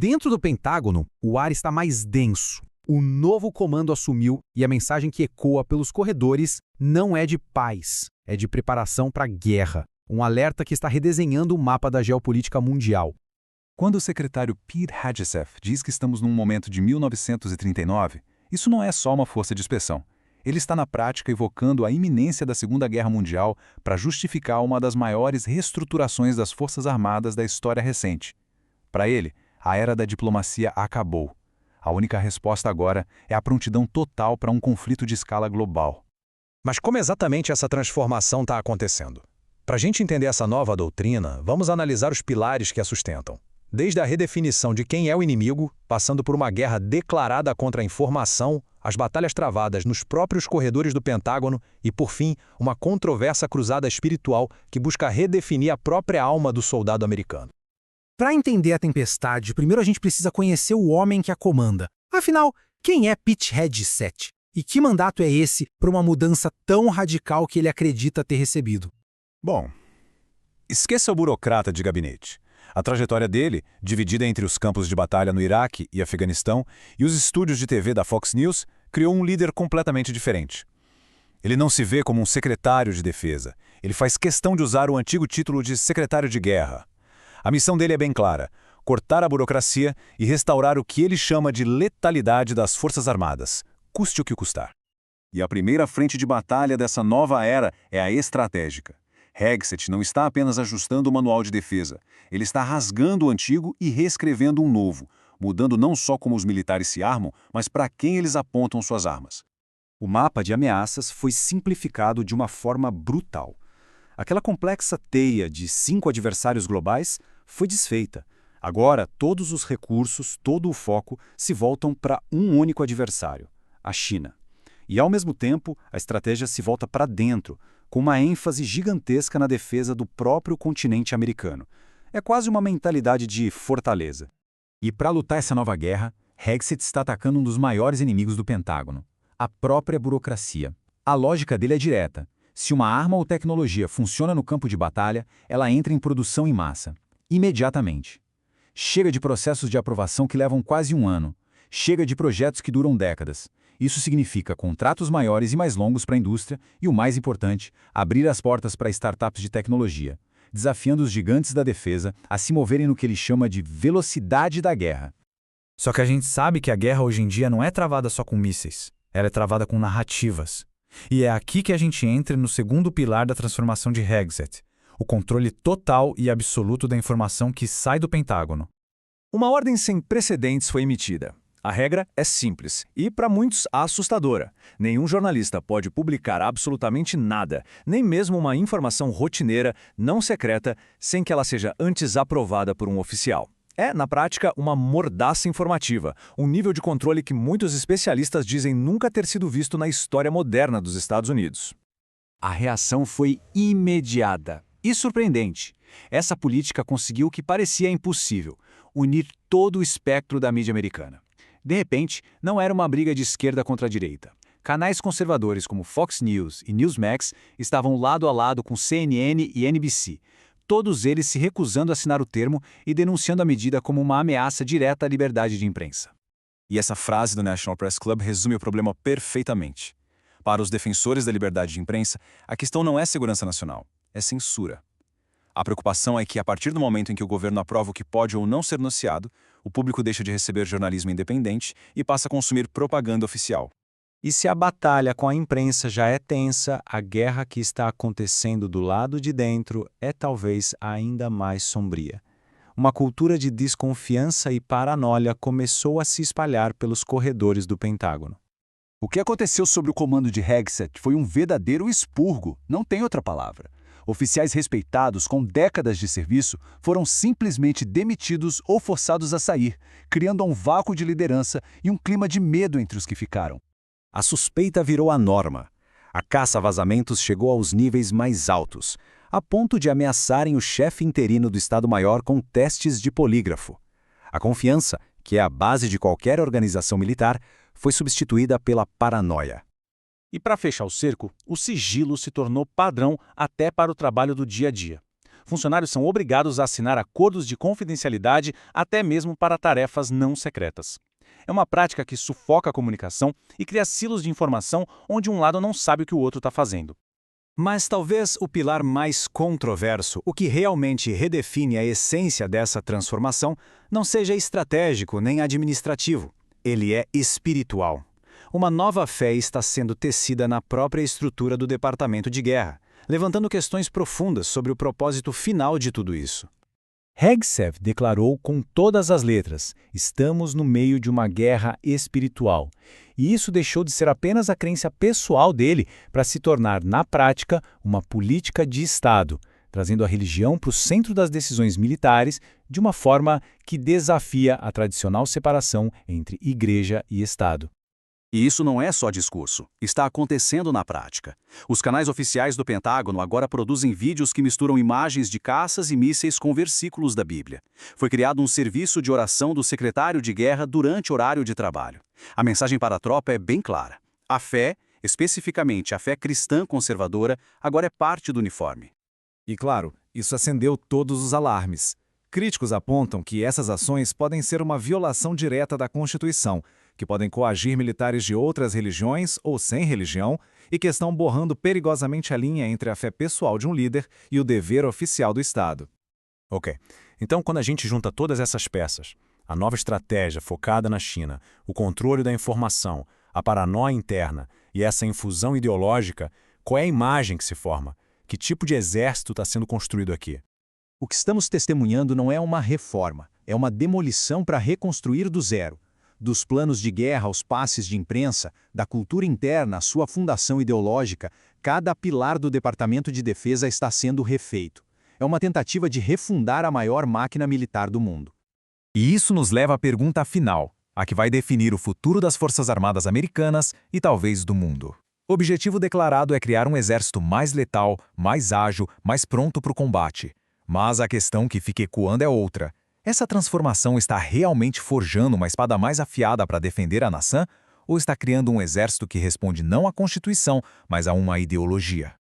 Dentro do Pentágono, o ar está mais denso. O novo comando assumiu e a mensagem que ecoa pelos corredores não é de paz, é de preparação para a guerra. Um alerta que está redesenhando o mapa da geopolítica mundial. Quando o secretário Pete Hegseth diz que estamos num momento de 1939, isso não é só uma força de expressão. Ele está na prática evocando a iminência da Segunda Guerra Mundial para justificar uma das maiores reestruturações das Forças Armadas da história recente. Para ele, a era da diplomacia acabou. A única resposta agora é a prontidão total para um conflito de escala global. Mas como exatamente essa transformação está acontecendo? Para a gente entender essa nova doutrina, vamos analisar os pilares que a sustentam. Desde a redefinição de quem é o inimigo, passando por uma guerra declarada contra a informação, as batalhas travadas nos próprios corredores do Pentágono e, por fim, uma controversa cruzada espiritual que busca redefinir a própria alma do soldado americano. Para entender a tempestade, primeiro a gente precisa conhecer o homem que a comanda. Afinal, quem é Pete Hegseth? E que mandato é esse para uma mudança tão radical que ele acredita ter recebido? Bom, esqueça o burocrata de gabinete. A trajetória dele, dividida entre os campos de batalha no Iraque e Afeganistão e os estúdios de TV da Fox News, criou um líder completamente diferente. Ele não se vê como um secretário de defesa. Ele faz questão de usar o antigo título de secretário de guerra. A missão dele é bem clara: cortar a burocracia e restaurar o que ele chama de letalidade das Forças Armadas, custe o que custar. E a primeira frente de batalha dessa nova era é a estratégica. Hegseth não está apenas ajustando o manual de defesa, ele está rasgando o antigo e reescrevendo um novo, mudando não só como os militares se armam, mas para quem eles apontam suas armas. O mapa de ameaças foi simplificado de uma forma brutal. Aquela complexa teia de 5 adversários globais foi desfeita. Agora, todos os recursos, todo o foco se voltam para um único adversário, a China. E, ao mesmo tempo, a estratégia se volta para dentro, com uma ênfase gigantesca na defesa do próprio continente americano. É quase uma mentalidade de fortaleza. E para lutar essa nova guerra, Hegseth está atacando um dos maiores inimigos do Pentágono, a própria burocracia. A lógica dele é direta. Se uma arma ou tecnologia funciona no campo de batalha, ela entra em produção em massa, imediatamente. Chega de processos de aprovação que levam quase um ano. Chega de projetos que duram décadas. Isso significa contratos maiores e mais longos para a indústria e, o mais importante, abrir as portas para startups de tecnologia, desafiando os gigantes da defesa a se moverem no que ele chama de velocidade da guerra. Só que a gente sabe que a guerra hoje em dia não é travada só com mísseis, ela é travada com narrativas. E é aqui que a gente entra no segundo pilar da transformação de Hegseth, o controle total e absoluto da informação que sai do Pentágono. Uma ordem sem precedentes foi emitida. A regra é simples e, para muitos, assustadora. Nenhum jornalista pode publicar absolutamente nada, nem mesmo uma informação rotineira, não secreta, sem que ela seja antes aprovada por um oficial. É, na prática, uma mordaça informativa, um nível de controle que muitos especialistas dizem nunca ter sido visto na história moderna dos Estados Unidos. A reação foi imediata e surpreendente. Essa política conseguiu o que parecia impossível: unir todo o espectro da mídia americana. De repente, não era uma briga de esquerda contra a direita. Canais conservadores como Fox News e Newsmax estavam lado a lado com CNN e NBC, todos eles se recusando a assinar o termo e denunciando a medida como uma ameaça direta à liberdade de imprensa. E essa frase do National Press Club resume o problema perfeitamente. Para os defensores da liberdade de imprensa, a questão não é segurança nacional, é censura. A preocupação é que, a partir do momento em que o governo aprova o que pode ou não ser noticiado, o público deixa de receber jornalismo independente e passa a consumir propaganda oficial. E se a batalha com a imprensa já é tensa, a guerra que está acontecendo do lado de dentro é talvez ainda mais sombria. Uma cultura de desconfiança e paranoia começou a se espalhar pelos corredores do Pentágono. O que aconteceu sob o comando de Hegseth foi um verdadeiro expurgo, não tem outra palavra. Oficiais respeitados com décadas de serviço foram simplesmente demitidos ou forçados a sair, criando um vácuo de liderança e um clima de medo entre os que ficaram. A suspeita virou a norma. A caça a vazamentos chegou aos níveis mais altos, a ponto de ameaçarem o chefe interino do Estado-Maior com testes de polígrafo. A confiança, que é a base de qualquer organização militar, foi substituída pela paranoia. E para fechar o cerco, o sigilo se tornou padrão até para o trabalho do dia a dia. funcionários são obrigados a assinar acordos de confidencialidade até mesmo para tarefas não secretas. É uma prática que sufoca a comunicação e cria silos de informação onde um lado não sabe o que o outro está fazendo. Mas talvez o pilar mais controverso, o que realmente redefine a essência dessa transformação, não seja estratégico nem administrativo. Ele é espiritual. Uma nova fé está sendo tecida na própria estrutura do Departamento de Guerra, levantando questões profundas sobre o propósito final de tudo isso. Hegseth declarou com todas as letras: estamos no meio de uma guerra espiritual. E isso deixou de ser apenas a crença pessoal dele para se tornar, na prática, uma política de Estado, trazendo a religião para o centro das decisões militares de uma forma que desafia a tradicional separação entre igreja e Estado. E isso não é só discurso, está acontecendo na prática. Os canais oficiais do Pentágono agora produzem vídeos que misturam imagens de caças e mísseis com versículos da Bíblia. Foi criado um serviço de oração do secretário de guerra durante horário de trabalho. A mensagem para a tropa é bem clara. A fé, especificamente a fé cristã conservadora, agora é parte do uniforme. E claro, isso acendeu todos os alarmes. Críticos apontam que essas ações podem ser uma violação direta da Constituição, que podem coagir militares de outras religiões ou sem religião e que estão borrando perigosamente a linha entre a fé pessoal de um líder e o dever oficial do Estado. Ok, então quando a gente junta todas essas peças, a nova estratégia focada na China, o controle da informação, a paranoia interna e essa infusão ideológica, qual é a imagem que se forma? Que tipo de exército está sendo construído aqui? O que estamos testemunhando não é uma reforma, é uma demolição para reconstruir do zero. Dos planos de guerra aos passes de imprensa, da cultura interna à sua fundação ideológica, cada pilar do Departamento de Defesa está sendo refeito. É uma tentativa de refundar a maior máquina militar do mundo. E isso nos leva à pergunta final, a que vai definir o futuro das Forças Armadas Americanas e talvez do mundo. O objetivo declarado é criar um exército mais letal, mais ágil, mais pronto para o combate. Mas a questão que fica ecoando é outra. Essa transformação está realmente forjando uma espada mais afiada para defender a nação? Ou está criando um exército que responde não à Constituição, mas a uma ideologia?